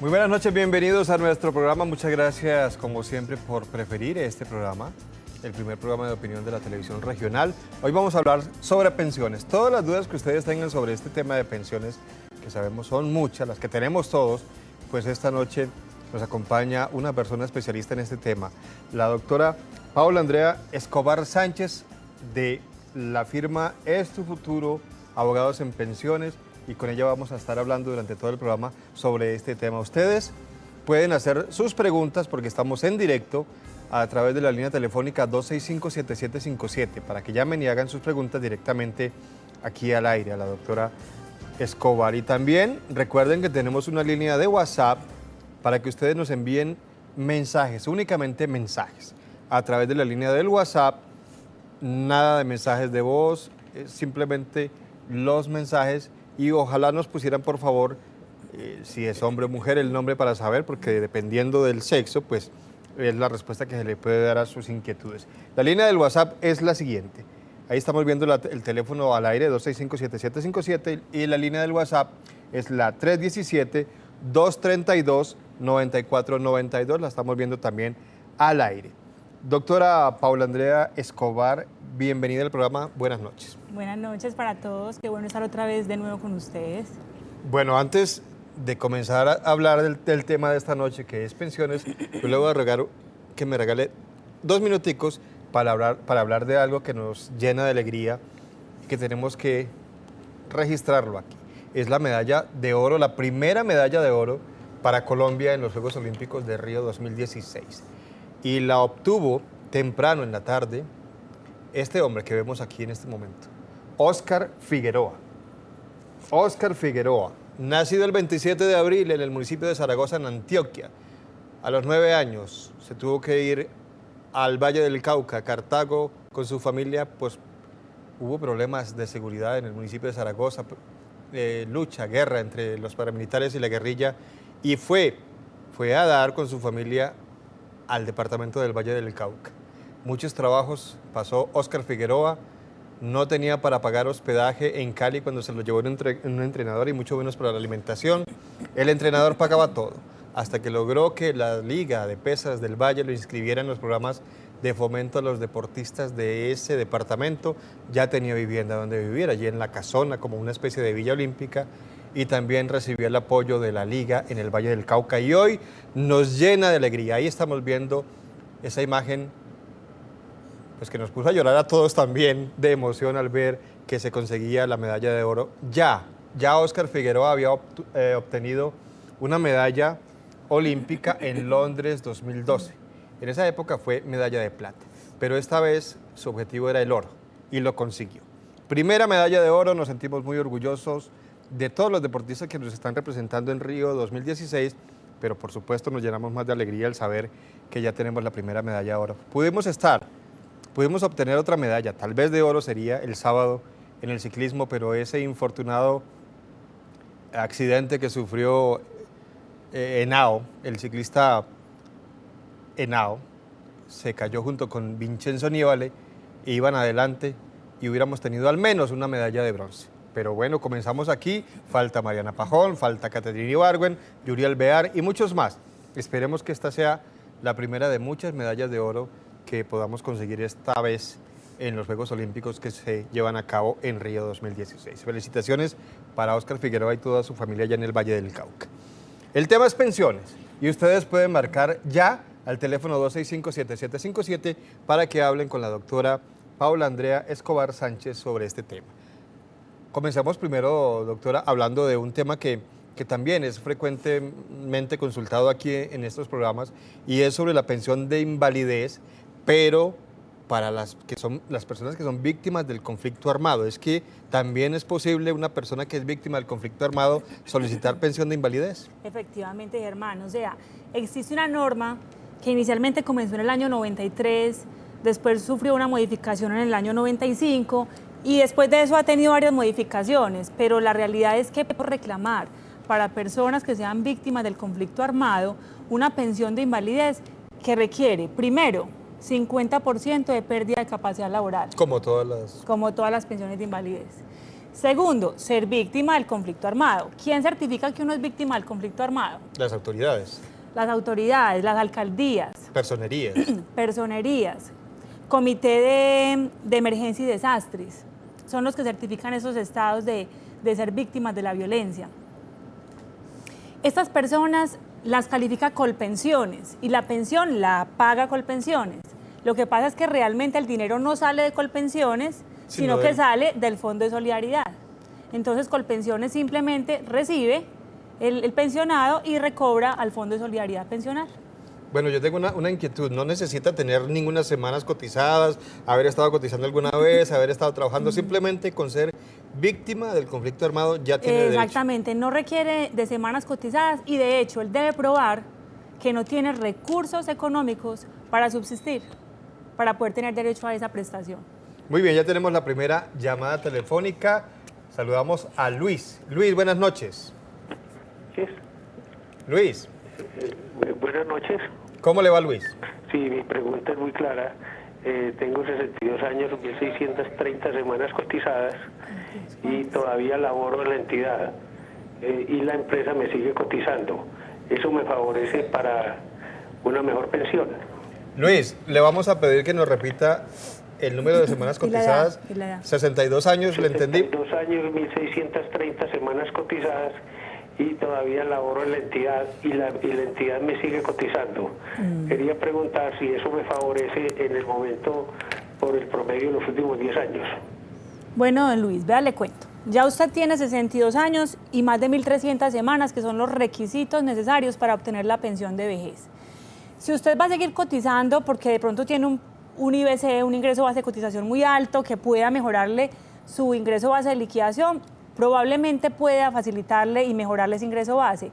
Muy buenas noches, bienvenidos a nuestro programa. Muchas gracias, como siempre, por preferir este programa, el primer programa de opinión de la televisión regional. Hoy vamos a hablar sobre pensiones. Todas las dudas que ustedes tengan sobre este tema de pensiones, que sabemos son muchas, las que tenemos todos, pues esta noche nos acompaña una persona especialista en este tema, la doctora Paula Andrea Escobar Sánchez, de la firma Es Tu Futuro, Abogados en Pensiones, y con ella vamos a estar hablando durante todo el programa sobre este tema. Ustedes pueden hacer sus preguntas porque estamos en directo a través de la línea telefónica 265-7757 para que llamen y hagan sus preguntas directamente aquí al aire a la doctora Escobar. Y también recuerden que tenemos una línea de WhatsApp para que ustedes nos envíen mensajes, únicamente mensajes, a través de la línea del WhatsApp. Nada de mensajes de voz, simplemente los mensajes. Y ojalá nos pusieran, por favor, si es hombre o mujer, el nombre para saber, porque dependiendo del sexo, pues es la respuesta que se le puede dar a sus inquietudes. La línea del WhatsApp es la siguiente. Ahí estamos viendo el teléfono al aire, 265-7757, y la línea del WhatsApp es la 317-232-9492. La estamos viendo también al aire. Doctora Paula Andrea Escobar, bienvenida al programa. Buenas noches. Buenas noches para todos. Qué bueno estar otra vez de nuevo con ustedes. Bueno, antes de comenzar a hablar del tema de esta noche, que es pensiones, yo le voy a rogar que me regale 2 minuticos para hablar de algo que nos llena de alegría y que tenemos que registrarlo aquí. Es la medalla de oro, la primera medalla de oro para Colombia en los Juegos Olímpicos de Río 2016. Y la obtuvo temprano en la tarde este hombre que vemos aquí en este momento, Óscar Figueroa. Óscar Figueroa, nacido el 27 de abril en el municipio de Zaragoza, en Antioquia. A los 9 años se tuvo que ir al Valle del Cauca, Cartago, con su familia, pues hubo problemas de seguridad en el municipio de Zaragoza, lucha, guerra entre los paramilitares y la guerrilla, y fue a dar con su familia al departamento del Valle del Cauca. Muchos trabajos pasó Óscar Figueroa, no tenía para pagar hospedaje en Cali cuando se lo llevó un entrenador y mucho menos para la alimentación. El entrenador pagaba todo, hasta que logró que la Liga de Pesas del Valle lo inscribiera en los programas de fomento a los deportistas de ese departamento. Ya tenía vivienda donde vivir, allí en La Casona, como una especie de villa olímpica, y también recibió el apoyo de la Liga en el Valle del Cauca. Y hoy nos llena de alegría. Ahí estamos viendo esa imagen, pues que nos puso a llorar a todos también de emoción al ver que se conseguía la medalla de oro. Ya Óscar Figueroa había obtenido una medalla olímpica en Londres 2012. En esa época fue medalla de plata, pero esta vez su objetivo era el oro y lo consiguió. Primera medalla de oro, nos sentimos muy orgullosos de todos los deportistas que nos están representando en Río 2016, pero por supuesto nos llenamos más de alegría al saber que ya tenemos la primera medalla de oro. Pudimos obtener otra medalla, tal vez de oro sería el sábado en el ciclismo, pero ese infortunado accidente que sufrió Henao, el ciclista Henao, se cayó junto con Vincenzo Nibali e iban adelante y hubiéramos tenido al menos una medalla de bronce. Pero bueno, comenzamos aquí, falta Mariana Pajón, falta Caterina Ibargüen, Yuri Alvear y muchos más. Esperemos que esta sea la primera de muchas medallas de oro que podamos conseguir esta vez en los Juegos Olímpicos que se llevan a cabo en Río 2016. Felicitaciones para Óscar Figueroa y toda su familia allá en el Valle del Cauca. El tema es pensiones y ustedes pueden marcar ya al teléfono 265-7757 para que hablen con la doctora Paula Andrea Escobar Sánchez sobre este tema. Comencemos primero, doctora, hablando de un tema que también es frecuentemente consultado aquí en estos programas y es sobre la pensión de invalidez, pero para las personas que son víctimas del conflicto armado. Es que también es posible una persona que es víctima del conflicto armado solicitar pensión de invalidez. Efectivamente, Germán. O sea, existe una norma que inicialmente comenzó en el año 93, después sufrió una modificación en el año 95 y después de eso ha tenido varias modificaciones, pero la realidad es que por reclamar para personas que sean víctimas del conflicto armado una pensión de invalidez que requiere, primero, 50% de pérdida de capacidad laboral. Como todas las pensiones de invalidez. Segundo, ser víctima del conflicto armado. ¿Quién certifica que uno es víctima del conflicto armado? Las autoridades, Las autoridades, las alcaldías, personerías. personerías, comité de emergencia y desastres. Son los que certifican esos estados de ser víctimas de la violencia. Estas personas las califica Colpensiones y la pensión la paga Colpensiones. Lo que pasa es que realmente el dinero no sale de Colpensiones, sino que sale del Fondo de Solidaridad. Entonces Colpensiones simplemente recibe el pensionado y recobra al Fondo de Solidaridad pensional. Bueno, yo tengo una inquietud. No necesita tener ninguna semanas cotizadas, haber estado cotizando alguna vez, haber estado trabajando. Simplemente con ser víctima del conflicto armado ya tiene derecho. Exactamente, no requiere de semanas cotizadas y de hecho él debe probar que no tiene recursos económicos para subsistir, para poder tener derecho a esa prestación. Muy bien, ya tenemos la primera llamada telefónica. Saludamos a Luis. Luis, buenas noches. Sí. Luis, Buenas noches. ¿cómo le va, Luis? Sí, mi pregunta es muy clara. Tengo 62 años, 1.630 semanas cotizadas y todavía laboro en la entidad y la empresa me sigue cotizando. ¿Eso me favorece para una mejor pensión? Luis, le vamos a pedir que nos repita el número de semanas Y la edad, cotizadas. y la edad. 62 años, ¿le entendí? 62 años, 1.630 semanas cotizadas y todavía laboro en la entidad y la entidad me sigue cotizando. Quería preguntar si eso me favorece en el momento por el promedio de los últimos 10 años. Bueno, don Luis, vea, le cuento. Ya usted tiene 62 años y más de 1.300 semanas, que son los requisitos necesarios para obtener la pensión de vejez. Si usted va a seguir cotizando porque de pronto tiene un IBC, un ingreso base de cotización muy alto, que pueda mejorarle su ingreso base de liquidación, probablemente pueda facilitarle y mejorarle ese ingreso base.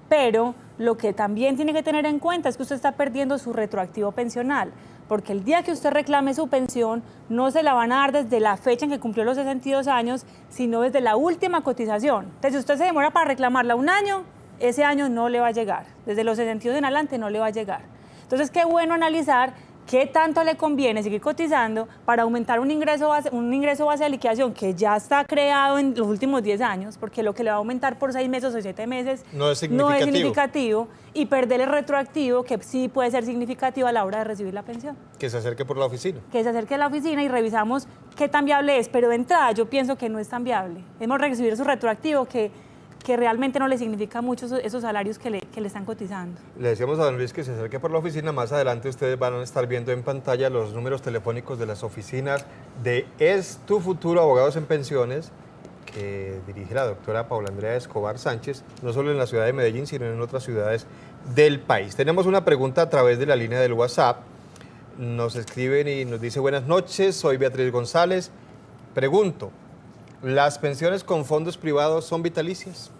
Pero lo que también tiene que tener en cuenta es que usted está perdiendo su retroactivo pensional, porque el día que usted reclame su pensión, no se la van a dar desde la fecha en que cumplió los 62 años, sino desde la última cotización. Entonces, si usted se demora para reclamarla un año, ese año no le va a llegar. Desde los 62 en adelante no le va a llegar. Entonces, qué bueno analizar qué tanto le conviene seguir cotizando para aumentar un ingreso base de liquidación que ya está creado en los últimos 10 años, porque lo que le va a aumentar por 6 meses o 7 meses No es significativo. y perder el retroactivo, que sí puede ser significativo a la hora de recibir la pensión. Que se acerque por la oficina. Que se acerque a la oficina y revisamos qué tan viable es, pero de entrada yo pienso que no es tan viable. Hemos recibido su retroactivo que realmente no le significa mucho esos salarios que le están cotizando. Le decíamos a don Luis que se acerque por la oficina. Más adelante ustedes van a estar viendo en pantalla los números telefónicos de las oficinas de Es Tu Futuro Abogados en Pensiones, que dirige la doctora Paula Andrea Escobar Sánchez, no solo en la ciudad de Medellín, sino en otras ciudades del país. Tenemos una pregunta a través de la línea del WhatsApp. Nos escriben y nos dice: buenas noches, soy Beatriz González. Pregunto, ¿las pensiones con fondos privados son vitalicias?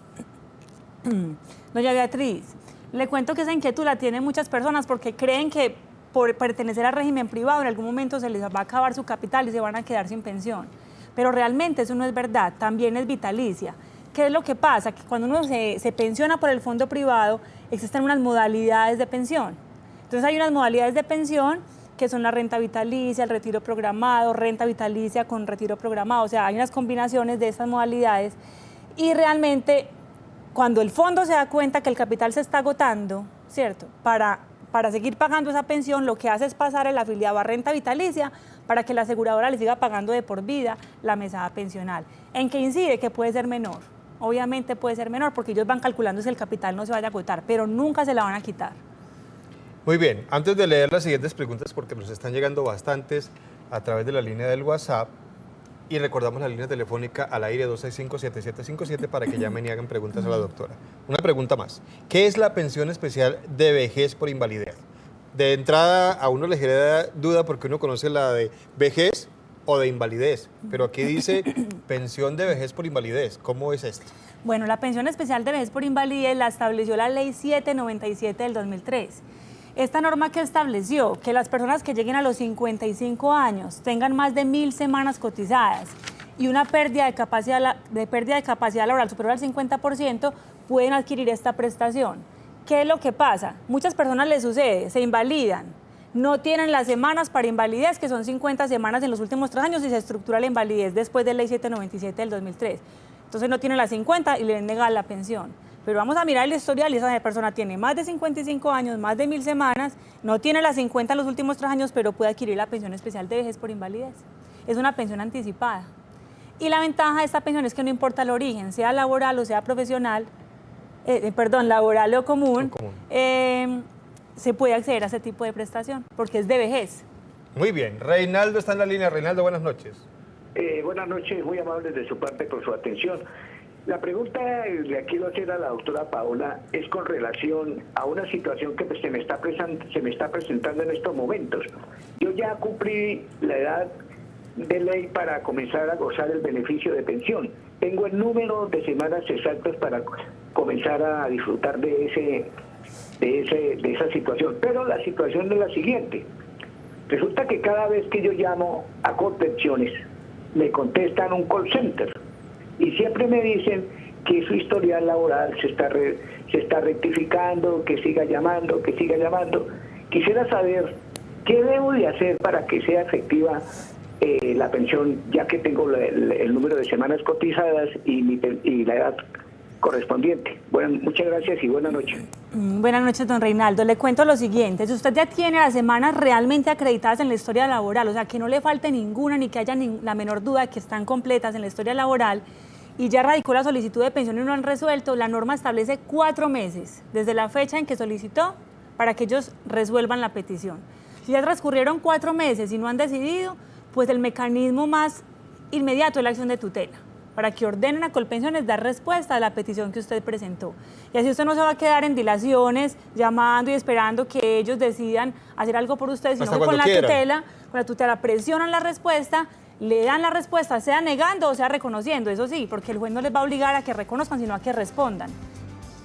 Doña Beatriz, le cuento que esa inquietud la tienen muchas personas porque creen que por pertenecer al régimen privado en algún momento se les va a acabar su capital y se van a quedar sin pensión. Pero realmente eso no es verdad, también es vitalicia. ¿Qué es lo que pasa? Que cuando uno se pensiona por el fondo privado, existen unas modalidades de pensión. Entonces hay unas modalidades de pensión que son la renta vitalicia, el retiro programado, renta vitalicia con retiro programado. O sea, hay unas combinaciones de estas modalidades y realmente cuando el fondo se da cuenta que el capital se está agotando, ¿cierto? Para seguir pagando esa pensión, lo que hace es pasar el afiliado a renta vitalicia para que la aseguradora le siga pagando de por vida la mesada pensional. ¿En qué incide? Que puede ser menor. Obviamente puede ser menor porque ellos van calculando si el capital no se vaya a agotar, pero nunca se la van a quitar. Muy bien, antes de leer las siguientes preguntas, porque nos están llegando bastantes a través de la línea del WhatsApp, y recordamos la línea telefónica al aire 265-7757 para que llamen y hagan preguntas a la doctora. Una pregunta más. ¿Qué es la pensión especial de vejez por invalidez? De entrada a uno le genera duda porque uno conoce la de vejez o de invalidez, pero aquí dice pensión de vejez por invalidez. ¿Cómo es esto? Bueno, la pensión especial de vejez por invalidez la estableció la Ley 797 del 2003. Esta norma que estableció que las personas que lleguen a los 55 años tengan más de 1.000 semanas cotizadas y una pérdida de capacidad laboral superior al 50%, pueden adquirir esta prestación. ¿Qué es lo que pasa? Muchas personas les sucede, se invalidan, no tienen las semanas para invalidez, que son 50 semanas en los últimos 3 años y se estructura la invalidez después de Ley 797 del 2003. Entonces no tienen las 50 y le negan la pensión. Pero vamos a mirar el historial y esa persona tiene más de 55 años, más de 1000 semanas, no tiene las 50 en los últimos 3 años, pero puede adquirir la pensión especial de vejez por invalidez. Es una pensión anticipada. Y la ventaja de esta pensión es que no importa el origen, sea laboral o sea profesional, laboral o común, se puede acceder a ese tipo de prestación, porque es de vejez. Muy bien. Reinaldo está en la línea. Reinaldo, buenas noches. Buenas noches, muy amables de su parte por su atención. La pregunta de aquí lo hacer a la doctora Paola es con relación a una situación que se me está presentando en estos momentos. Yo ya cumplí la edad de ley para comenzar a gozar el beneficio de pensión. Tengo el número de semanas exactas para comenzar a disfrutar de esa situación. Pero la situación es la siguiente. Resulta que cada vez que yo llamo a Colpensiones, me contestan un call center y siempre me dicen que su historial laboral se está rectificando, que siga llamando. Quisiera saber qué debo de hacer para que sea efectiva la pensión, ya que tengo el número de semanas cotizadas y la edad correspondiente. Bueno, muchas gracias y buenas noches. Buenas noches, don Reinaldo. Le cuento lo siguiente. Si usted ya tiene las semanas realmente acreditadas en la historia laboral, o sea, que no le falte ninguna ni que haya la menor duda de que están completas en la historia laboral, y ya radicó la solicitud de pensión y no han resuelto, la norma establece 4 meses desde la fecha en que solicitó para que ellos resuelvan la petición. Si ya transcurrieron 4 meses y no han decidido, pues el mecanismo más inmediato es la acción de tutela, para que ordenen a Colpensiones dar respuesta a la petición que usted presentó. Y así usted no se va a quedar en dilaciones, llamando y esperando que ellos decidan hacer algo por usted, sino que con la tutela presionan la respuesta, le dan la respuesta, sea negando o sea reconociendo, eso sí, porque el juez no les va a obligar a que reconozcan, sino a que respondan.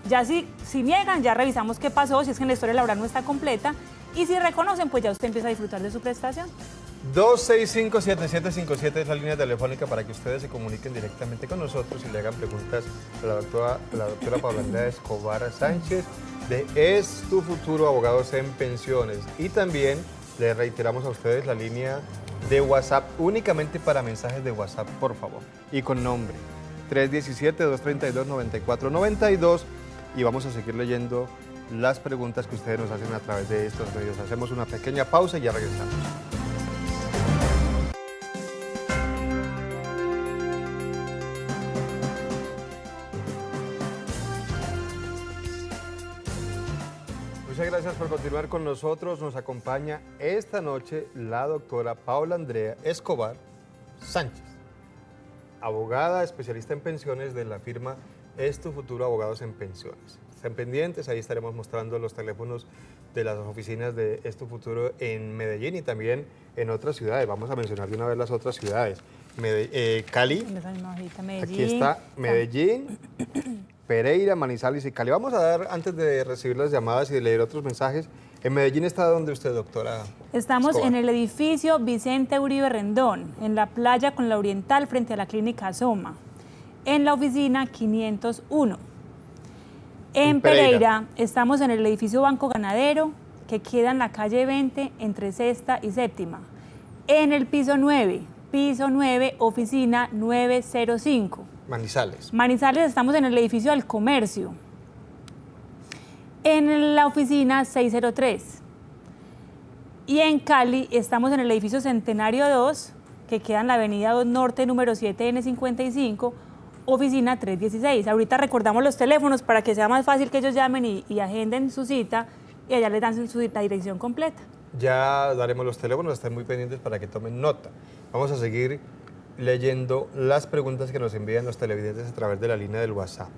Ya si niegan, ya revisamos qué pasó, si es que en la historia laboral no está completa, y si reconocen, pues ya usted empieza a disfrutar de su prestación. 265-7757 es la línea telefónica para que ustedes se comuniquen directamente con nosotros y le hagan preguntas a la doctora Paola Andrea Escobar Sánchez de Es Tu Futuro Abogados en Pensiones. Y también le reiteramos a ustedes la línea de WhatsApp únicamente para mensajes de WhatsApp, por favor, y con nombre 317-232-9492 y vamos a seguir leyendo las preguntas que ustedes nos hacen a través de estos medios. Hacemos una pequeña pausa y ya regresamos. Muchas gracias por continuar con nosotros. Nos acompaña esta noche la doctora Paola Andrea Escobar Sánchez, abogada especialista en pensiones de la firma Es Tu Futuro Abogados en Pensiones. Estén pendientes, ahí estaremos mostrando los teléfonos de las oficinas de Es Tu Futuro en Medellín y también en otras ciudades. Vamos a mencionar de una vez las otras ciudades. Cali, aquí está Medellín, Pereira, Manizales y Cali. Vamos a dar, antes de recibir las llamadas y de leer otros mensajes, en Medellín está donde usted, doctora. Estamos Escobar. en el edificio Vicente Uribe Rendón, en la playa con la Oriental frente a la clínica Soma, en la oficina 501. En Pereira estamos en el edificio Banco Ganadero, que queda en la calle 20 entre Sexta y Séptima, en el piso 9, oficina 905. Manizales. Manizales estamos en el edificio del Comercio, en la oficina 603. Y en Cali estamos en el edificio Centenario 2, que queda en la avenida 2 Norte, número 7N55, oficina 316. Ahorita recordamos los teléfonos para que sea más fácil que ellos llamen y agenden su cita y allá les dan la dirección completa. Ya daremos los teléfonos, estén muy pendientes para que tomen nota. Vamos a seguir leyendo las preguntas que nos envían los televidentes a través de la línea del WhatsApp.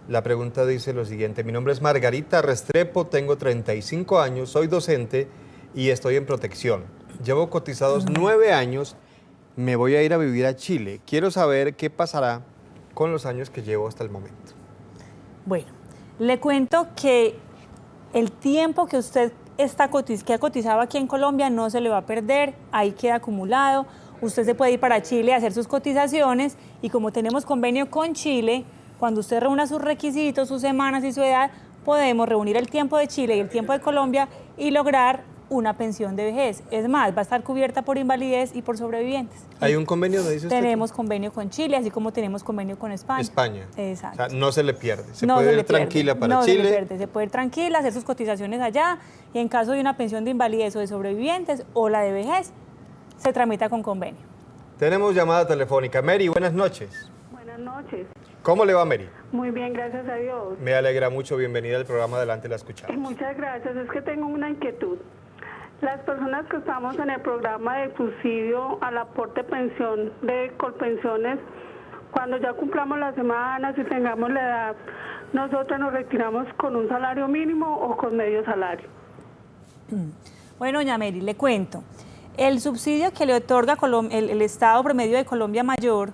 La pregunta dice lo siguiente: mi nombre es Margarita Restrepo, tengo 35 años, soy docente y estoy en protección. Llevo cotizados 9 años, me voy a ir a vivir a Chile. Quiero saber qué pasará con los años que llevo hasta el momento. Bueno, le cuento que el tiempo que usted que ha cotizado aquí en Colombia no se le va a perder, ahí queda acumulado. Usted se puede ir para Chile a hacer sus cotizaciones y como tenemos convenio con Chile, cuando usted reúna sus requisitos, sus semanas y su edad, podemos reunir el tiempo de Chile y el tiempo de Colombia y lograr una pensión de vejez. Es más, va a estar cubierta por invalidez y por sobrevivientes. ¿Hay un convenio, me dice usted? Tenemos convenio con Chile, así como tenemos convenio con España. España. Exacto. O sea, no se le pierde. Se No puede se le ir tranquila pierde. para No Chile. se le pierde. Se puede ir tranquila, hacer sus cotizaciones allá y en caso de una pensión de invalidez o de sobrevivientes o la de vejez, se tramita con convenio. Tenemos llamada telefónica. Mary, buenas noches. Buenas noches. ¿Cómo le va, Mary? Muy bien, gracias a Dios. Me alegra mucho. Bienvenida al programa Adelante, la escuchamos. Muchas gracias. Es que tengo una inquietud. Las personas que estamos en el programa de subsidio al aporte pensión de Colpensiones, cuando ya cumplamos las semanas y tengamos la edad, ¿nosotros nos retiramos con un salario mínimo o con medio salario? Bueno, doña Mary, le cuento. El subsidio que le otorga el Estado promedio de Colombia Mayor,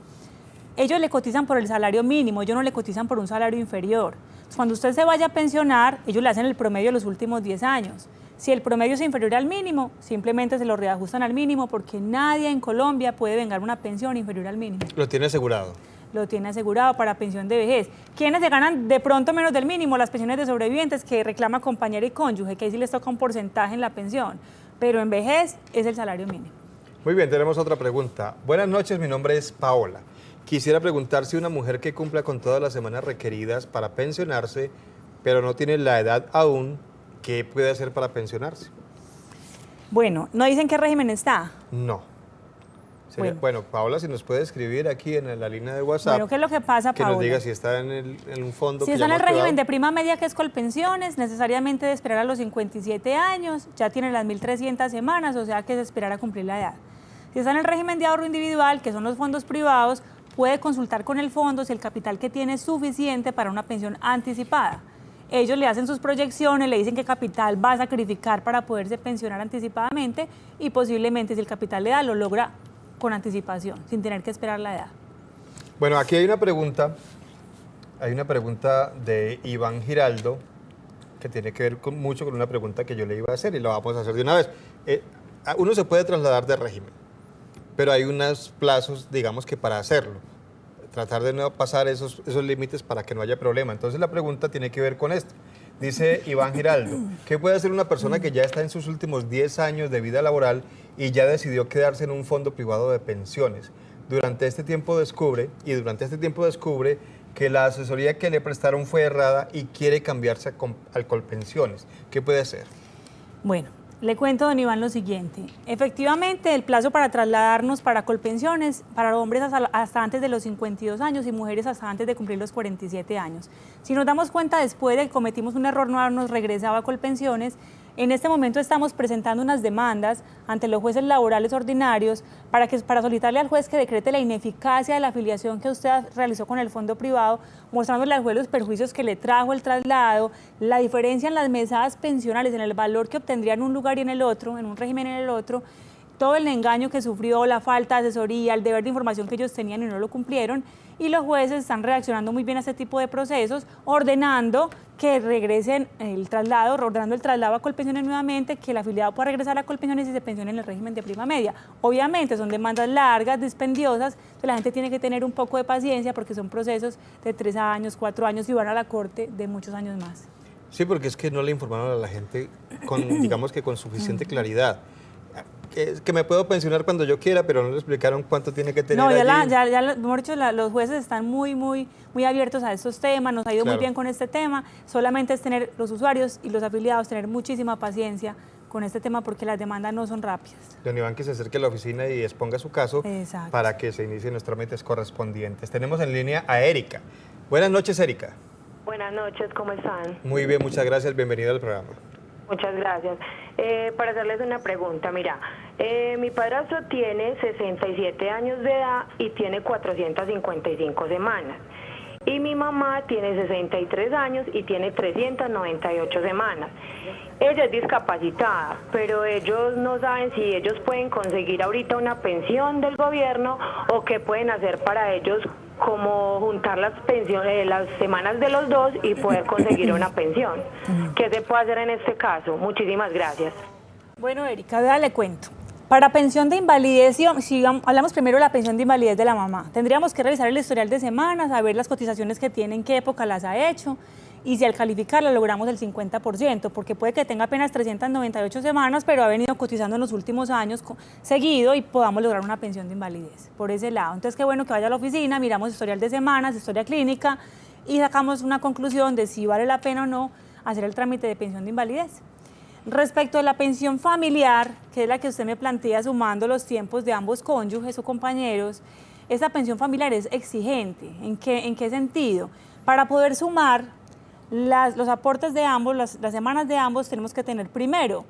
ellos le cotizan por el salario mínimo, ellos no le cotizan por un salario inferior. Cuando usted se vaya a pensionar, ellos le hacen el promedio de los últimos 10 años. Si el promedio es inferior al mínimo, simplemente se lo reajustan al mínimo porque nadie en Colombia puede vengar una pensión inferior al mínimo. ¿Lo tiene asegurado? Lo tiene asegurado para pensión de vejez. ¿Quiénes se ganan de pronto menos del mínimo? Las pensiones de sobrevivientes que reclama compañera y cónyuge, que ahí sí les toca un porcentaje en la pensión. Pero en vejez es el salario mínimo. Muy bien, tenemos otra pregunta. Buenas noches, mi nombre es Paola. Quisiera preguntar si una mujer que cumpla con todas las semanas requeridas para pensionarse, pero no tiene la edad aún, ¿qué puede hacer para pensionarse? Bueno, ¿no dicen qué régimen está? No. Bueno, Paola, si nos puede escribir aquí en la línea de WhatsApp. Bueno, ¿qué es lo que pasa, que Paola? nos diga si está en un fondo. Si que está en el llamamos régimen privado. de prima media, que es Colpensiones, necesariamente de esperar a los 57 años, ya tiene las 1.300 semanas, o sea que es de esperar a cumplir la edad. Si está en el régimen de ahorro individual, que son los fondos privados, puede consultar con el fondo si el capital que tiene es suficiente para una pensión anticipada. Ellos le hacen sus proyecciones, le dicen qué capital va a sacrificar para poderse pensionar anticipadamente y posiblemente si el capital le da, lo logra con anticipación, sin tener que esperar la edad. Bueno, aquí hay una pregunta de Iván Giraldo que tiene que ver mucho con una pregunta que yo le iba a hacer y lo vamos a hacer de una vez. Uno se puede trasladar de régimen, pero hay unos plazos, digamos que para hacerlo, tratar de no pasar esos límites para que no haya problema. Entonces la pregunta tiene que ver con esto. Dice Iván Giraldo, ¿qué puede hacer una persona que ya está en sus últimos 10 años de vida laboral y ya decidió quedarse en un fondo privado de pensiones? Durante este tiempo descubre que la asesoría que le prestaron fue errada y quiere cambiarse al Colpensiones. ¿Qué puede hacer? Bueno, le cuento, don Iván, lo siguiente. Efectivamente, el plazo para trasladarnos para Colpensiones, para hombres hasta antes de los 52 años y mujeres hasta antes de cumplir los 47 años. Si nos damos cuenta después de que cometimos un error, no habernos regresado a Colpensiones, en este momento estamos presentando unas demandas ante los jueces laborales ordinarios para solicitarle al juez que decrete la ineficacia de la afiliación que usted realizó con el fondo privado, mostrándole al juez los perjuicios que le trajo el traslado, la diferencia en las mesadas pensionales, en el valor que obtendría en un lugar y en el otro, en un régimen y en el otro, todo el engaño que sufrió, la falta de asesoría, el deber de información que ellos tenían y no lo cumplieron, y los jueces están reaccionando muy bien a este tipo de procesos, ordenando que regresen ordenando el traslado a Colpensiones nuevamente, que el afiliado pueda regresar a Colpensiones y se pensione en el régimen de prima media. Obviamente son demandas largas, dispendiosas, entonces la gente tiene que tener un poco de paciencia porque son procesos de 3 años, 4 años y van a la corte de muchos años más. Sí, porque es que no le informaron a la gente digamos que con suficiente claridad. Que me puedo pensionar cuando yo quiera, pero no le explicaron cuánto tiene que tener. No, allí. mejor dicho, los jueces están muy abiertos a estos temas, nos ha ido muy bien con este tema, solamente es tener los usuarios y los afiliados, tener muchísima paciencia con este tema porque las demandas no son rápidas. Don Iván, que se acerque a la oficina y exponga su caso. Exacto. Para que se inicien los trámites correspondientes. Tenemos en línea a Erika. Buenas noches, Erika. Buenas noches, ¿cómo están? Muy bien, muchas gracias, bienvenida al programa. Muchas gracias. Para hacerles una pregunta, mira, mi padrastro tiene 67 años de edad y tiene 455 semanas. Y mi mamá tiene 63 años y tiene 398 semanas. Ella es discapacitada, pero ellos no saben si ellos pueden conseguir ahorita una pensión del gobierno o qué pueden hacer para ellos, como juntar las pensiones, las semanas de los dos y poder conseguir una pensión. ¿Qué se puede hacer en este caso? Muchísimas gracias. Bueno, Erika, vea, le cuento. Para pensión de invalidez, si hablamos primero de la pensión de invalidez de la mamá, tendríamos que revisar el historial de semanas, saber las cotizaciones que tiene, en qué época las ha hecho y si al calificarla logramos el 50%, porque puede que tenga apenas 398 semanas, pero ha venido cotizando en los últimos años seguido y podamos lograr una pensión de invalidez por ese lado. Entonces, qué bueno que vaya a la oficina, miramos historial de semanas, historia clínica y sacamos una conclusión de si vale la pena o no hacer el trámite de pensión de invalidez. Respecto a la pensión familiar, que es la que usted me plantea sumando los tiempos de ambos cónyuges o compañeros, esta pensión familiar es exigente. ¿En qué sentido? Para poder sumar los aportes de ambos, las semanas de ambos, tenemos que tener primero,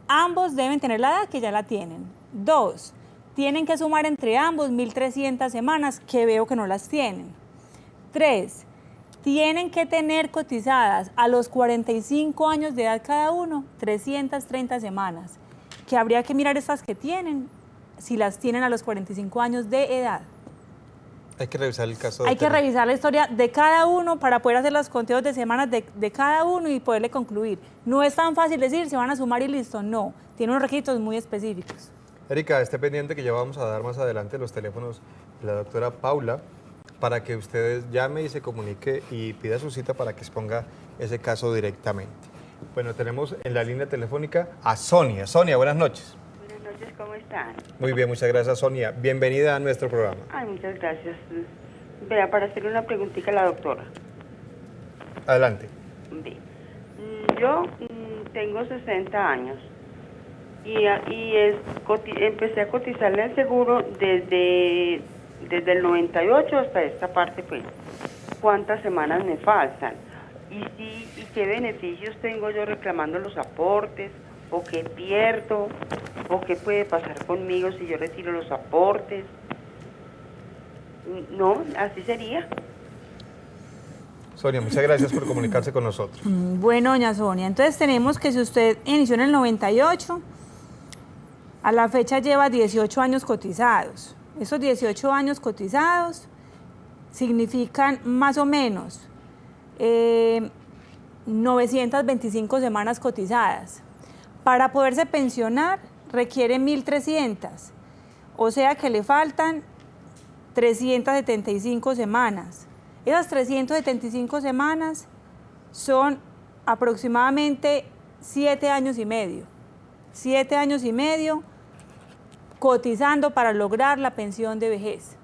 ambos deben tener la edad que ya la tienen. 2, tienen que sumar entre ambos 1.300 semanas, que veo que no las tienen. 3, tienen que tener cotizadas a los 45 años de edad cada uno, 330 semanas, que habría que mirar estas que tienen, si las tienen a los 45 años de edad. Hay que revisar el caso. Hay que revisar la historia de cada uno para poder hacer los conteos de semanas de cada uno y poderle concluir. No es tan fácil decir, se van a sumar y listo, no. Tiene unos requisitos muy específicos. Erika, esté pendiente que ya vamos a dar más adelante los teléfonos de la doctora Paula para que ustedes llame y se comunique y pida su cita para que exponga ese caso directamente. Bueno, tenemos en la línea telefónica a Sonia. Sonia, buenas noches. Buenas noches, ¿cómo están? Muy bien, muchas gracias, Sonia. Bienvenida a nuestro programa. Ay, muchas gracias. Vea, para hacerle una preguntita a la doctora. Adelante. Ve, yo tengo 60 años y empecé a cotizarle al seguro desde el 98 hasta esta parte, pues. ¿Cuántas semanas me faltan? ¿Y qué beneficios tengo yo reclamando los aportes? ¿O qué pierdo? ¿O qué puede pasar conmigo si yo retiro los aportes? No, así sería. Sonia, muchas gracias por comunicarse con nosotros. Bueno, doña Sonia, entonces tenemos que si usted inició en el 98, a la fecha lleva 18 años cotizados. Esos 18 años cotizados significan más o menos 925 semanas cotizadas. Para poderse pensionar requiere 1.300, o sea que le faltan 375 semanas. Esas 375 semanas son aproximadamente 7 años y medio. 7 años y medio cotizando para lograr la pensión de vejez.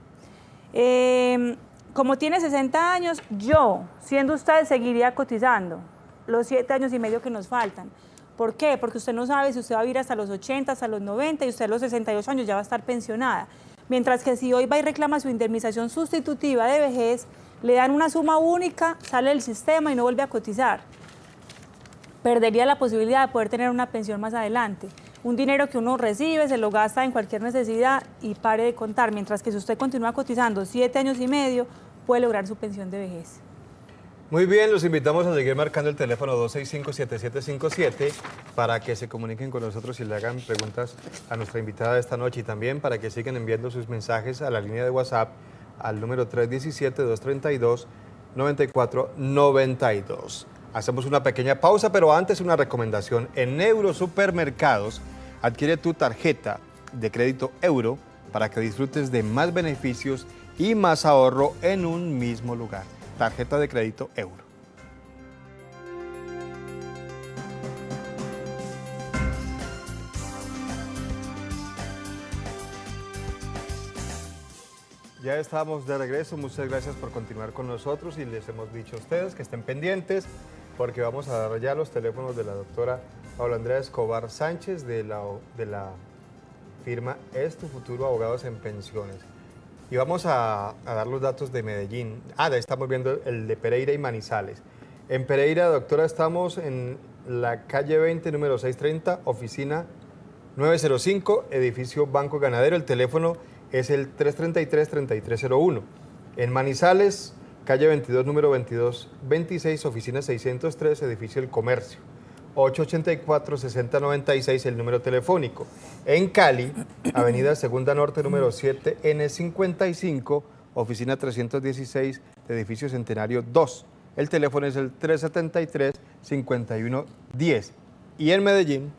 Como tiene 60 años, yo, siendo usted, seguiría cotizando los 7 años y medio que nos faltan. ¿Por qué? Porque usted no sabe si usted va a vivir hasta los 80, hasta los 90 y usted a los 68 años ya va a estar pensionada. Mientras que si hoy va y reclama su indemnización sustitutiva de vejez, le dan una suma única, sale del sistema y no vuelve a cotizar. Perdería la posibilidad de poder tener una pensión más adelante. Un dinero que uno recibe, se lo gasta en cualquier necesidad y pare de contar. Mientras que si usted continúa cotizando 7 años y medio, puede lograr su pensión de vejez. Muy bien, los invitamos a seguir marcando el teléfono 265-7757 para que se comuniquen con nosotros y le hagan preguntas a nuestra invitada de esta noche y también para que sigan enviando sus mensajes a la línea de WhatsApp al número 317-232-9492. Hacemos una pequeña pausa, pero antes una recomendación. En Eurosupermercados adquiere tu tarjeta de crédito Euro para que disfrutes de más beneficios y más ahorro en un mismo lugar. Tarjeta de crédito Euro. Ya estamos de regreso, muchas gracias por continuar con nosotros y les hemos dicho a ustedes que estén pendientes porque vamos a dar ya los teléfonos de la doctora Paula Andrea Escobar Sánchez de la firma Es Tu Futuro Abogados en Pensiones. Y vamos a dar los datos de Medellín. Estamos viendo el de Pereira y Manizales. En Pereira, doctora, estamos en la calle 20, número 630, oficina 905, edificio Banco Ganadero. El teléfono es el 333-3301. En Manizales, calle 22, número 2226, oficina 603, edificio El Comercio. 884-6096, el número telefónico. En Cali, avenida Segunda Norte, número 7, N55, oficina 316, edificio Centenario 2. El teléfono es el 373-5110. Y en Medellín,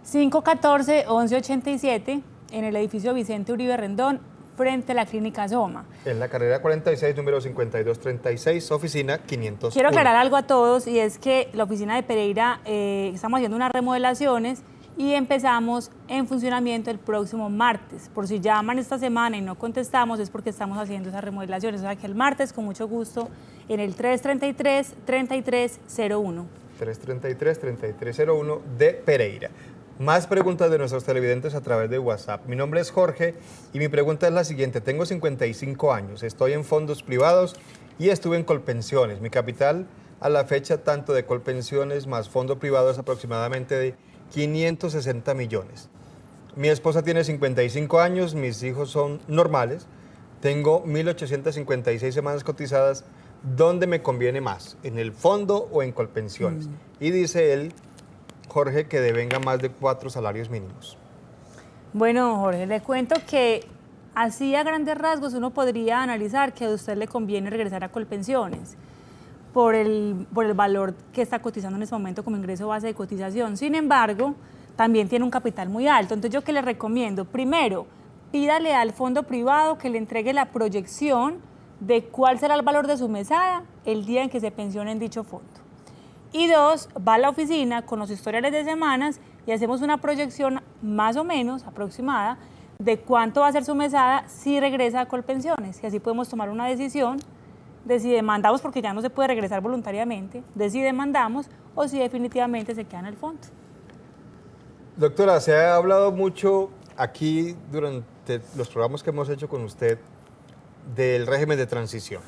514-1187, en el edificio Vicente Uribe Rendón, frente a la clínica Soma. En la carrera 46, número 5236, oficina 501. Quiero aclarar algo a todos, y es que la oficina de Pereira estamos haciendo unas remodelaciones y empezamos en funcionamiento el próximo martes. Por si llaman esta semana y no contestamos, es porque estamos haciendo esas remodelaciones. O sea que el martes, con mucho gusto, en el 333-3301. 333-3301 de Pereira. Más preguntas de nuestros televidentes a través de WhatsApp. Mi nombre es Jorge y mi pregunta es la siguiente. Tengo 55 años, estoy en fondos privados y estuve en Colpensiones. Mi capital a la fecha, tanto de Colpensiones más fondo privado, es aproximadamente de 560 millones. Mi esposa tiene 55 años, mis hijos son normales, tengo 1.856 semanas cotizadas. ¿Dónde me conviene más? ¿En el fondo o en Colpensiones? Y dice él, Jorge, que devenga más de 4 salarios mínimos. Bueno, Jorge, le cuento que así a grandes rasgos uno podría analizar que a usted le conviene regresar a Colpensiones por el valor que está cotizando en este momento como ingreso base de cotización. Sin embargo, también tiene un capital muy alto. Entonces, ¿yo qué le recomiendo? Primero, pídale al fondo privado que le entregue la proyección de cuál será el valor de su mesada el día en que se pensione en dicho fondo. Y 2, va a la oficina con los historiales de semanas y hacemos una proyección más o menos aproximada de cuánto va a ser su mesada si regresa a Colpensiones. Y así podemos tomar una decisión de si demandamos, porque ya no se puede regresar voluntariamente, de si demandamos o si definitivamente se queda en el fondo. Doctora, se ha hablado mucho aquí durante los programas que hemos hecho con usted del régimen de transición.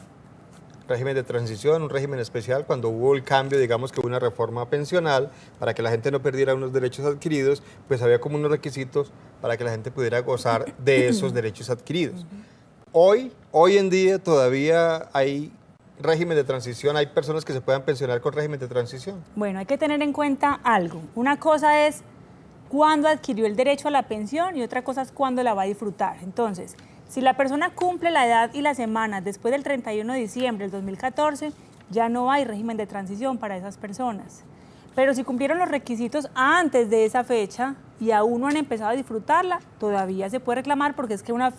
Régimen de transición, un régimen especial cuando hubo el cambio, digamos que hubo una reforma pensional para que la gente no perdiera unos derechos adquiridos, pues había como unos requisitos para que la gente pudiera gozar de esos derechos adquiridos. Hoy en día todavía hay régimen de transición, hay personas que se puedan pensionar con régimen de transición. Bueno, hay que tener en cuenta algo. Una cosa es cuándo adquirió el derecho a la pensión y otra cosa es cuándo la va a disfrutar. Entonces, si la persona cumple la edad y las semanas después del 31 de diciembre del 2014, ya no hay régimen de transición para esas personas. Pero si cumplieron los requisitos antes de esa fecha y aún no han empezado a disfrutarla, todavía se puede reclamar, porque es que una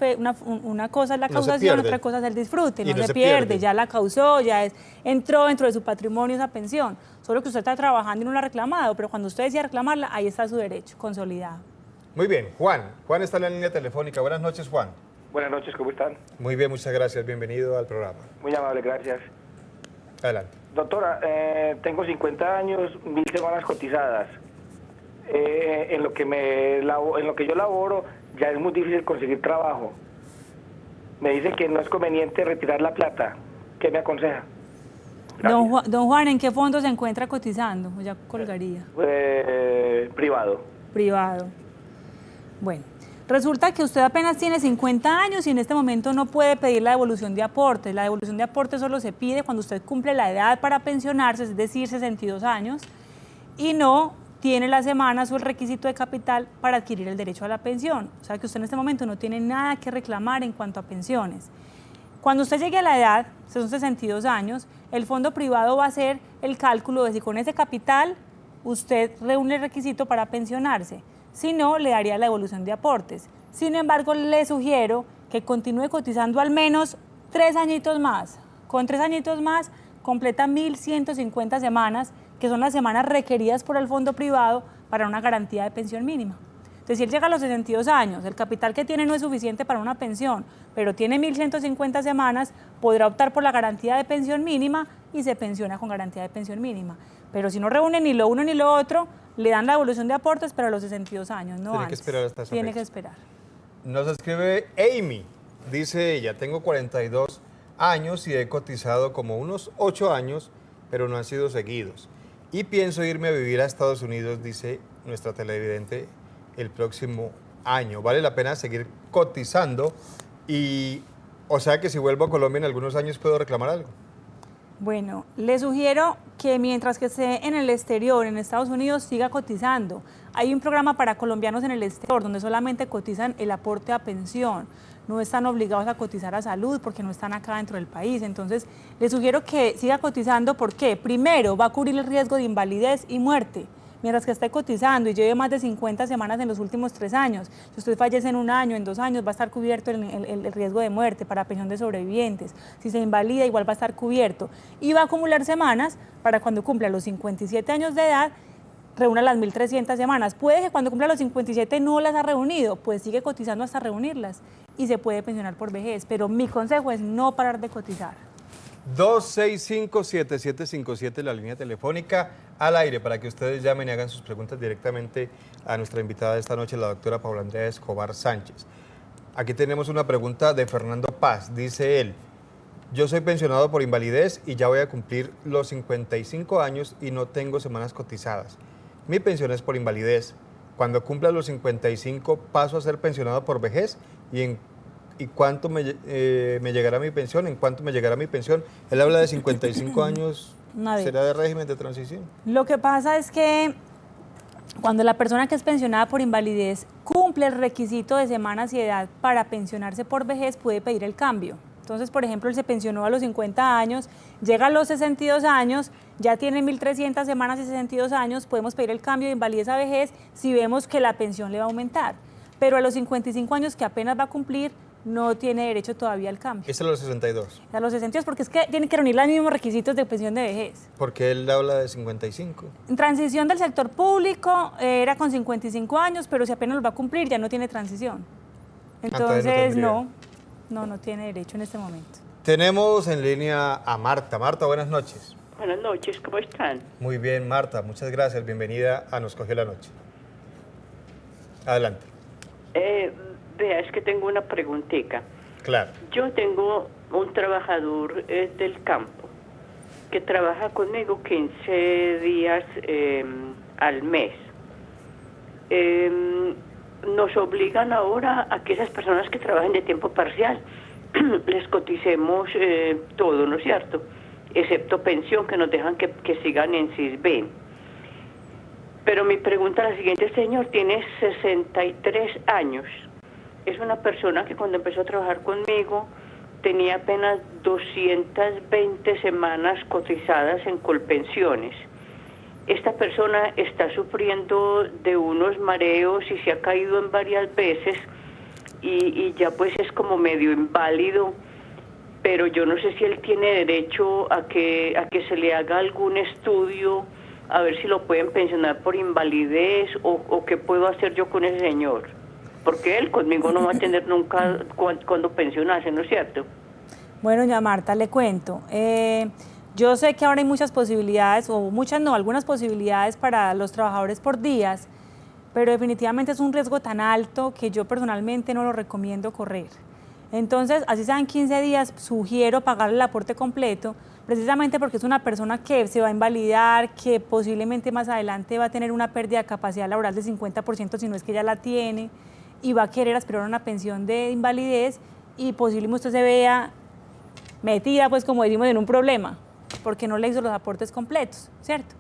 cosa es la causación, otra cosa es el disfrute, no se pierde, ya la causó, entró dentro de su patrimonio esa pensión. Solo que usted está trabajando y no la ha reclamado, pero cuando usted decida reclamarla, ahí está su derecho consolidado. Muy bien, Juan está en la línea telefónica. Buenas noches, Juan. Buenas noches, ¿cómo están? Muy bien, muchas gracias. Bienvenido al programa. Muy amable, gracias. Adelante. Doctora, tengo 50 años, 1000 semanas cotizadas. En lo que yo laboro ya es muy difícil conseguir trabajo. Me dice que no es conveniente retirar la plata. ¿Qué me aconseja? Don Juan, ¿en qué fondo se encuentra cotizando? Ya colgaría. Privado. Privado. Bueno, resulta que usted apenas tiene 50 años y en este momento no puede pedir la devolución de aportes. La devolución de aportes solo se pide cuando usted cumple la edad para pensionarse, es decir, 62 años, y no tiene las semanas o el requisito de capital para adquirir el derecho a la pensión. O sea que usted en este momento no tiene nada que reclamar en cuanto a pensiones. Cuando usted llegue a la edad, son 62 años, el fondo privado va a hacer el cálculo de si con ese capital usted reúne el requisito para pensionarse. Si no, le daría la devolución de aportes. Sin embargo, le sugiero que continúe cotizando al menos 3 añitos más. Con 3 añitos más, completa 1.150 semanas, que son las semanas requeridas por el fondo privado para una garantía de pensión mínima. Entonces, si él llega a los 62 años, el capital que tiene no es suficiente para una pensión, pero tiene 1.150 semanas, podrá optar por la garantía de pensión mínima y se pensiona con garantía de pensión mínima. Pero si no reúne ni lo uno ni lo otro, le dan la devolución de aportes, pero a los 62 años, no Tiene antes. que esperar hasta esa Tiene fecha. que esperar. Nos escribe Amy. Dice ella, tengo 42 años y he cotizado como unos 8 años, pero no han sido seguidos. Y pienso irme a vivir a Estados Unidos, dice nuestra televidente, el próximo año. ¿Vale la pena seguir cotizando? Y, o sea que si vuelvo a Colombia en algunos años, ¿puedo reclamar algo? Bueno, le sugiero que mientras que esté en el exterior, en Estados Unidos, siga cotizando. Hay un programa para colombianos en el exterior donde solamente cotizan el aporte a pensión. No están obligados a cotizar a salud porque no están acá dentro del país. Entonces, le sugiero que siga cotizando. ¿Por qué? Primero, va a cubrir el riesgo de invalidez y muerte. mientras que esté cotizando y lleve más de 50 semanas en los últimos 3 años. Si usted fallece en 1 año, en 2 años, va a estar cubierto el riesgo de muerte para pensión de sobrevivientes. Si se invalida, igual va a estar cubierto. Y va a acumular semanas para cuando cumpla los 57 años de edad, reúna las 1.300 semanas. Puede que cuando cumpla los 57 no las ha reunido, pues sigue cotizando hasta reunirlas y se puede pensionar por vejez. Pero mi consejo es no parar de cotizar. 265-7757, la línea telefónica al aire para que ustedes llamen y hagan sus preguntas directamente a nuestra invitada de esta noche, la doctora Paula Andrea Escobar Sánchez. Aquí tenemos una pregunta de Fernando Paz. Dice él: yo soy pensionado por invalidez y ya voy a cumplir los 55 años y no tengo semanas cotizadas. Mi pensión es por invalidez. Cuando cumpla los 55 paso a ser pensionado por vejez ¿y cuánto me llegará mi pensión? ¿En cuánto me llegará mi pensión? Él habla de 55 años, ¿será de régimen de transición? Lo que pasa es que cuando la persona que es pensionada por invalidez cumple el requisito de semanas y edad para pensionarse por vejez, puede pedir el cambio. Entonces, por ejemplo, él se pensionó a los 50 años, llega a los 62 años, ya tiene 1.300 semanas y 62 años, podemos pedir el cambio de invalidez a vejez si vemos que la pensión le va a aumentar. Pero a los 55 años que apenas va a cumplir, no tiene derecho todavía al cambio. ¿Es a los 62? A los 62, porque es que tiene que reunir los mismos requisitos de pensión de vejez. Porque él habla de 55. En transición del sector público era con 55 años, pero si apenas lo va a cumplir ya no tiene transición. Entonces no tiene derecho en este momento. Tenemos en línea a Marta. Marta, buenas noches. Buenas noches, ¿cómo están? Muy bien, Marta, muchas gracias. Bienvenida a Nos Cogió la Noche. Adelante. Vea, es que tengo una preguntita. Claro. Yo tengo un trabajador del campo que trabaja conmigo 15 días al mes. Nos obligan ahora a que esas personas que trabajan de tiempo parcial les coticemos todo, ¿no es cierto? Excepto pensión, que nos dejan que sigan en CISBEN. Pero mi pregunta es la siguiente: señor, tiene 63 años. Es una persona que cuando empezó a trabajar conmigo tenía apenas 220 semanas cotizadas en Colpensiones. Esta persona está sufriendo de unos mareos y se ha caído en varias veces y ya pues es como medio inválido, pero yo no sé si él tiene derecho a que se le haga algún estudio a ver si lo pueden pensionar por invalidez o qué puedo hacer yo con ese señor, porque él conmigo no va a tener nunca cuando pensionarse, ¿no es cierto? Bueno, doña Marta, le cuento. Yo sé que ahora hay muchas posibilidades, o muchas no, algunas posibilidades para los trabajadores por días, pero definitivamente es un riesgo tan alto que yo personalmente no lo recomiendo correr. Entonces, así sean 15 días, sugiero pagarle el aporte completo, precisamente porque es una persona que se va a invalidar, que posiblemente más adelante va a tener una pérdida de capacidad laboral del 50%, si no es que ya la tiene, y va a querer aspirar a una pensión de invalidez, y posiblemente usted se vea metida, pues como decimos, en un problema, porque no le hizo los aportes completos, ¿cierto?